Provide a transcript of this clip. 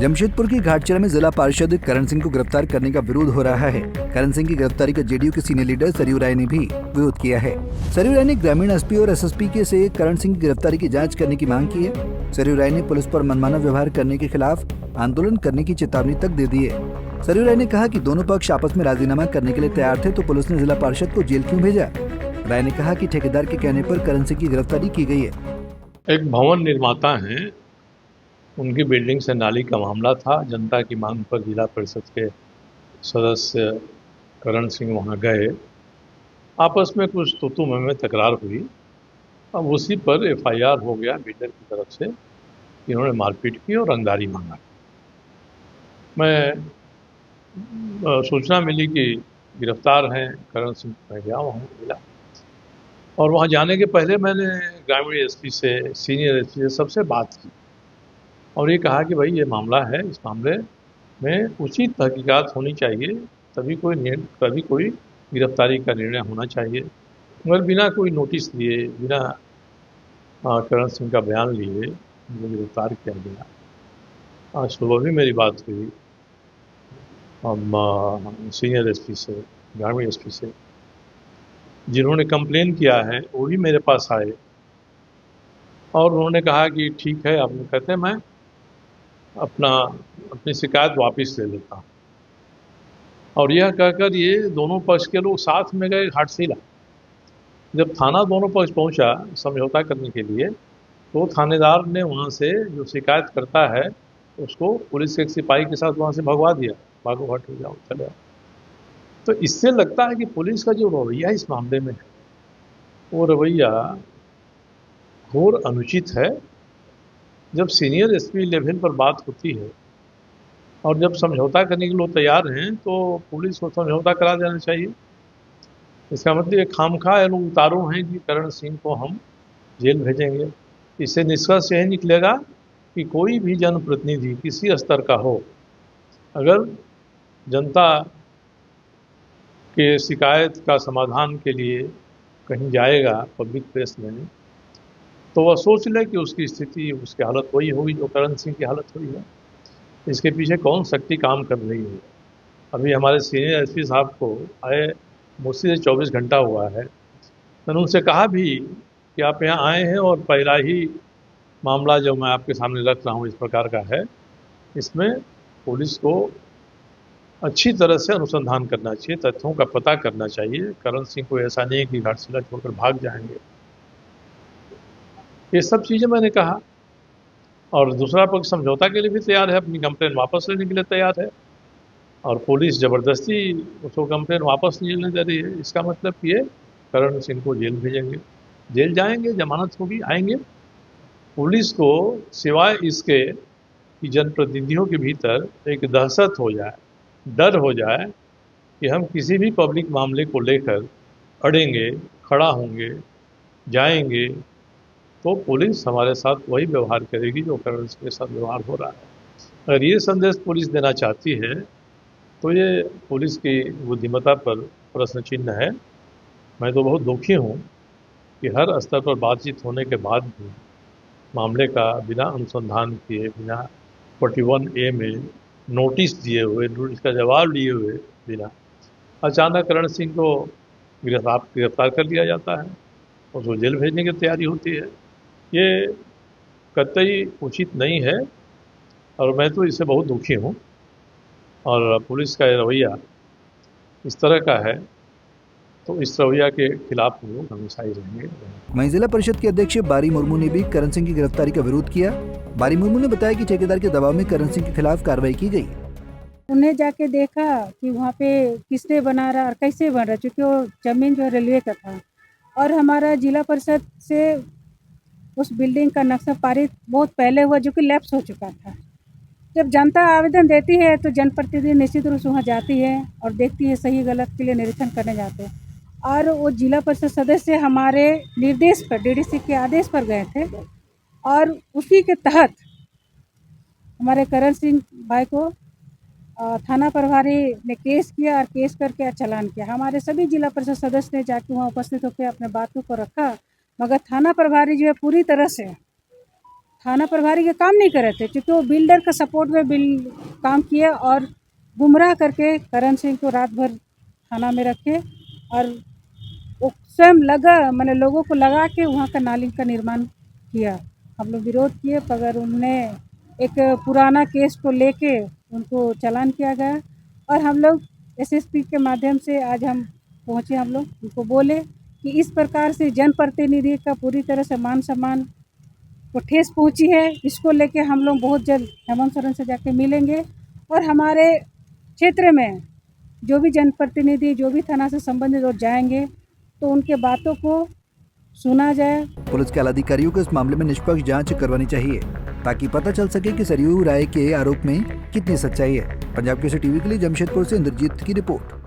जमशेदपुर की घाटचरा में जिला पार्षद करण सिंह को गिरफ्तार करने का विरोध हो रहा है। करण सिंह की गिरफ्तारी का जेडीयू के सीनियर लीडर सरयू राय ने भी विरोध किया है। सरयू राय ने ग्रामीण एसपी और एसएसपी के से करण सिंह की गिरफ्तारी की जांच करने की मांग की है। सरयू राय ने पुलिस पर मनमाना व्यवहार करने के खिलाफ आंदोलन करने की चेतावनी तक दे दी है। सरयू राय ने कहा कि दोनों पक्ष आपस में राजीनामा करने के लिए तैयार थे तो पुलिस ने जिला पार्षद को जेल क्यों भेजा। राय ने कहा कि ठेकेदार के कहने पर करण सिंह की गिरफ्तारी की गई है। एक भवन निर्माता हैं, उनकी बिल्डिंग से नाली का मामला था। जनता की मांग पर जिला परिषद के सदस्य करण सिंह वहां गए। आपस में कुछ तू में तकरार हुई। अब उसी पर एफआईआर हो गया बिल्डर की तरफ से कि इन्होंने मारपीट की और रंगदारी मांगा। मैं सूचना मिली कि गिरफ्तार हैं करण सिंह। मैं गया वहाँ, मिला और वहाँ जाने के पहले मैंने ग्रामीण एसपी से, सीनियर एसपी से सबसे बात की और ये कहा कि भाई ये मामला है, इस मामले में उचित तहकीकात होनी चाहिए, तभी कोई गिरफ्तारी का निर्णय होना चाहिए। मगर बिना कोई नोटिस लिए, बिना करण सिंह का बयान लिए मुझे गिरफ्तार किया गया। आज सुबह भी मेरी बात हुई सीनियर एसपी से, ग्रामीण एसपी से। जिन्होंने कंप्लेन किया है वो भी मेरे पास आए और उन्होंने कहा कि ठीक है, आपने कहते हैं मैं अपनी शिकायत वापस ले लेता हूँ। और यह कहकर ये दोनों पक्ष के लोग साथ में गए घाटशिला। जब थाना दोनों पक्ष पहुंचा समझौता करने के लिए तो थानेदार ने वहाँ से जो शिकायत करता है उसको पुलिस के एक सिपाही के साथ वहाँ से भगवा दिया, भागो हट हो जाओ, चले आओ। तो इससे लगता है कि पुलिस का जो रवैया इस मामले में है वो रवैया घोर अनुचित है। जब सीनियर एसपी लेवल पर बात होती है और जब समझौता करने के लिए तैयार हैं तो पुलिस को समझौता करा देना चाहिए। इसका मतलब ये खामखा है लोग उतारू हैं कि करण सिंह को हम जेल भेजेंगे। इससे निष्कर्ष यही निकलेगा कि कोई भी जनप्रतिनिधि किसी स्तर का हो, अगर जनता के शिकायत का समाधान के लिए कहीं जाएगा पब्लिक प्लेस में तो वह सोच ले कि उसकी स्थिति, उसकी हालत वही होगी जो करण सिंह की हालत हुई है। इसके पीछे कौन शक्ति काम कर रही है। अभी हमारे सीनियर एसपी साहब को आए मुश्किल से 24 घंटा हुआ है। मैंने उनसे कहा भी कि आप यहाँ आए हैं और पहला ही मामला जो मैं आपके सामने रख रहा हूँ इस प्रकार का है, इसमें पुलिस को अच्छी तरह से अनुसंधान करना चाहिए, तथ्यों का पता करना चाहिए। करण सिंह को ऐसा नहीं है कि घाटशिला छोड़कर भाग जाएंगे। ये सब चीज़ें मैंने कहा और दूसरा पक्ष समझौता के लिए भी तैयार है, अपनी कंप्लेन वापस लेने के लिए तैयार है और पुलिस ज़बरदस्ती उसको कंप्लेन वापस नहीं लेने दे रही है। इसका मतलब ये करण सिंह को जेल भेजेंगे, जेल जाएंगे, जमानत होगी, आएंगे। पुलिस को सिवाय इसके कि जनप्रतिनिधियों के भीतर एक दहशत हो जाए, डर हो जाए कि हम किसी भी पब्लिक मामले को लेकर अड़ेंगे, खड़ा होंगे, जाएंगे, तो पुलिस हमारे साथ वही व्यवहार करेगी जो करण सिंह के साथ व्यवहार हो रहा है। अगर ये संदेश पुलिस देना चाहती है तो ये पुलिस की बुद्धिमत्ता पर प्रश्न चिन्ह है। मैं तो बहुत दुखी हूँ कि हर स्तर पर बातचीत होने के बाद भी मामले का बिना अनुसंधान किए, बिना 41A में नोटिस दिए हुए, नोटिस का जवाब लिए हुए बिना अचानक करण सिंह को गिरफ्तार कर लिया जाता है, उसको जेल भेजने की तैयारी होती है। ये कतई उचित नहीं है और मैं तो इससे बहुत दुखी हूँ। और पुलिस का रवैया इस तरह का है तो इस रवैया के खिलाफ हम लोग हमेशा ही रहेंगे। वहीं जिला परिषद के अध्यक्ष बारी मुर्मू ने भी करण सिंह की गिरफ्तारी का विरोध किया। बारी मुर्मू ने बताया कि ठेकेदार के दबाव में करण सिंह के खिलाफ कार्रवाई की गई। उन्हें जाके देखा कि वहाँ पे किसने बना रहा और कैसे बन रहा, क्योंकि वो जमीन जो रेलवे का था और हमारा जिला परिषद से उस बिल्डिंग का नक्शा पारित बहुत पहले हुआ जो कि लैप्स हो चुका था। जब जनता आवेदन देती है तो जनप्रतिनिधि निश्चित रूप से वहाँ जाती है और देखती है, सही गलत के लिए निरीक्षण करने जाते हैं। और वो जिला परिषद सदस्य हमारे निर्देश पर, डीडीसी के आदेश पर गए थे और उसी के तहत हमारे करण सिंह भाई को थाना प्रभारी ने केस किया और केस करके चालान किया। हमारे सभी जिला परिषद सदस्य ने जाके वहाँ उपस्थित होकर अपने बातों को रखा, मगर थाना प्रभारी जो है पूरी तरह से थाना प्रभारी के काम नहीं कर रहे थे, क्योंकि वो बिल्डर का सपोर्ट में काम किए और गुमराह करके करण सिंह को रात भर थाना में रखे और वो स्वयं मैंने लोगों को लगा के वहाँ का नाली का निर्माण किया। हम लोग विरोध किए, मगर उनने एक पुराना केस को लेके उनको चालान किया गया और हम लोग एसएसपी के माध्यम से आज हम पहुँचे। हम लोग उनको बोले कि इस प्रकार से जनप्रतिनिधि का पूरी तरह से मान सम्मान को ठेस पहुंची है, इसको लेके हम लोग बहुत जल्द हेमंत सोरेन से जाके मिलेंगे और हमारे क्षेत्र में जो भी जनप्रतिनिधि जो भी थाना से संबंधित लोग जाएंगे तो उनके बातों को सुना जाए। पुलिस के आला अधिकारियों को इस मामले में निष्पक्ष जांच करवानी चाहिए ताकि पता चल सके कि सरयू राय के आरोप में कितनी सच्चाई है। पंजाब केसरी टीवी के लिए जमशेदपुर से इंद्रजीत की रिपोर्ट।